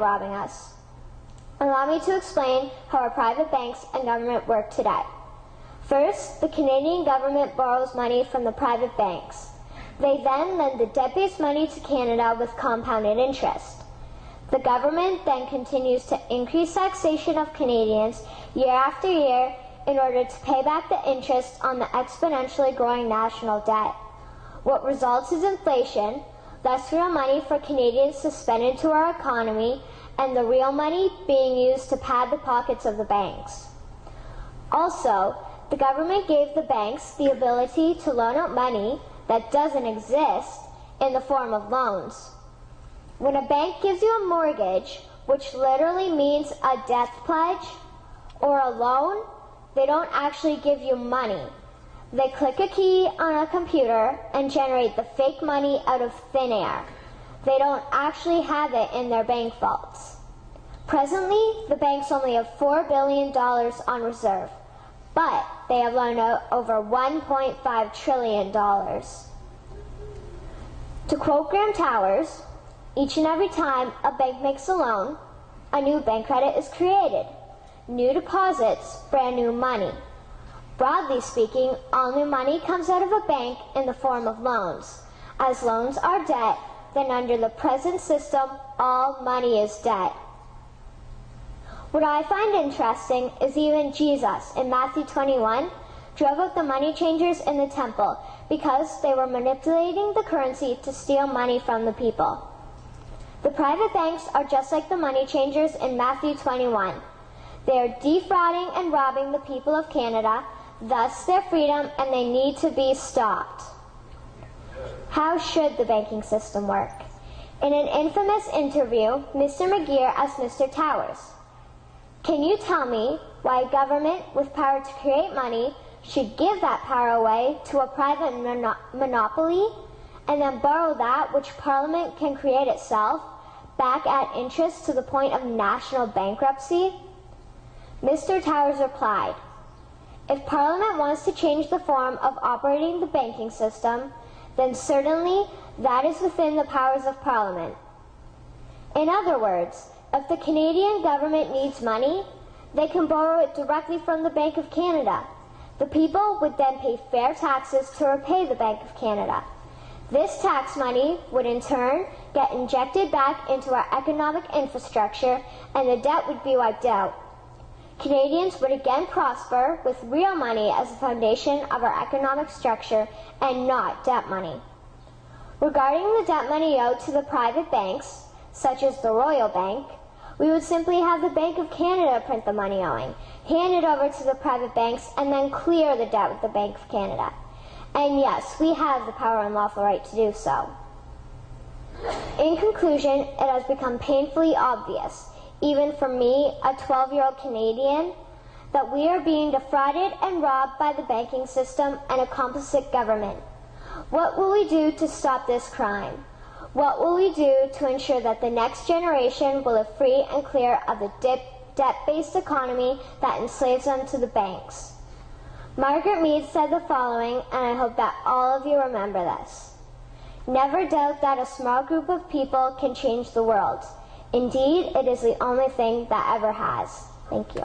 robbing us. Allow me to explain how our private banks and government work today. First, the Canadian government borrows money from the private banks. They then lend the debt-based money to Canada with compounded interest. The government then continues to increase taxation of Canadians year after year in order to pay back the interest on the exponentially growing national debt. What results is inflation, less real money for Canadians to spend into our economy, and the real money being used to pad the pockets of the banks. Also, the government gave the banks the ability to loan out money that doesn't exist in the form of loans. When a bank gives you a mortgage, which literally means a death pledge, or a loan, they don't actually give you money. They click a key on a computer and generate the fake money out of thin air. They don't actually have it in their bank vaults. Presently, the banks only have $4 billion on reserve, but they have loaned out over $1.5 trillion. To quote Graham Towers, each and every time a bank makes a loan, a new bank credit is created. New deposits, brand new money. Broadly speaking, all new money comes out of a bank in the form of loans. As loans are debt, then under the present system, all money is debt. What I find interesting is even Jesus, in Matthew 21, drove out the money changers in the temple because they were manipulating the currency to steal money from the people. The private banks are just like the money changers in Matthew 21. They are defrauding and robbing the people of Canada, thus their freedom, and they need to be stopped. How should the banking system work? In an infamous interview, Mr. McGeer asked Mr. Towers, "Can you tell me why a government with power to create money should give that power away to a private monopoly and then borrow that which Parliament can create itself back at interest to the point of national bankruptcy?" Mr. Towers replied, "If Parliament wants to change the form of operating the banking system, then certainly that is within the powers of Parliament. In other words, if the Canadian government needs money, they can borrow it directly from the Bank of Canada. The people would then pay fair taxes to repay the Bank of Canada. This tax money would in turn get injected back into our economic infrastructure and the debt would be wiped out. Canadians would again prosper with real money as the foundation of our economic structure and not debt money. Regarding the debt money owed to the private banks, such as the Royal Bank, we would simply have the Bank of Canada print the money owing, hand it over to the private banks, and then clear the debt with the Bank of Canada. And yes, we have the power and lawful right to do so." In conclusion, it has become painfully obvious, even for me, a 12-year-old Canadian, that we are being defrauded and robbed by the banking system and a complicit government. What will we do to stop this crime? What will we do to ensure that the next generation will live free and clear of the debt-based economy that enslaves them to the banks? Margaret Mead said the following, and I hope that all of you remember this: "Never doubt that a small group of people can change the world. Indeed, it is the only thing that ever has." Thank you.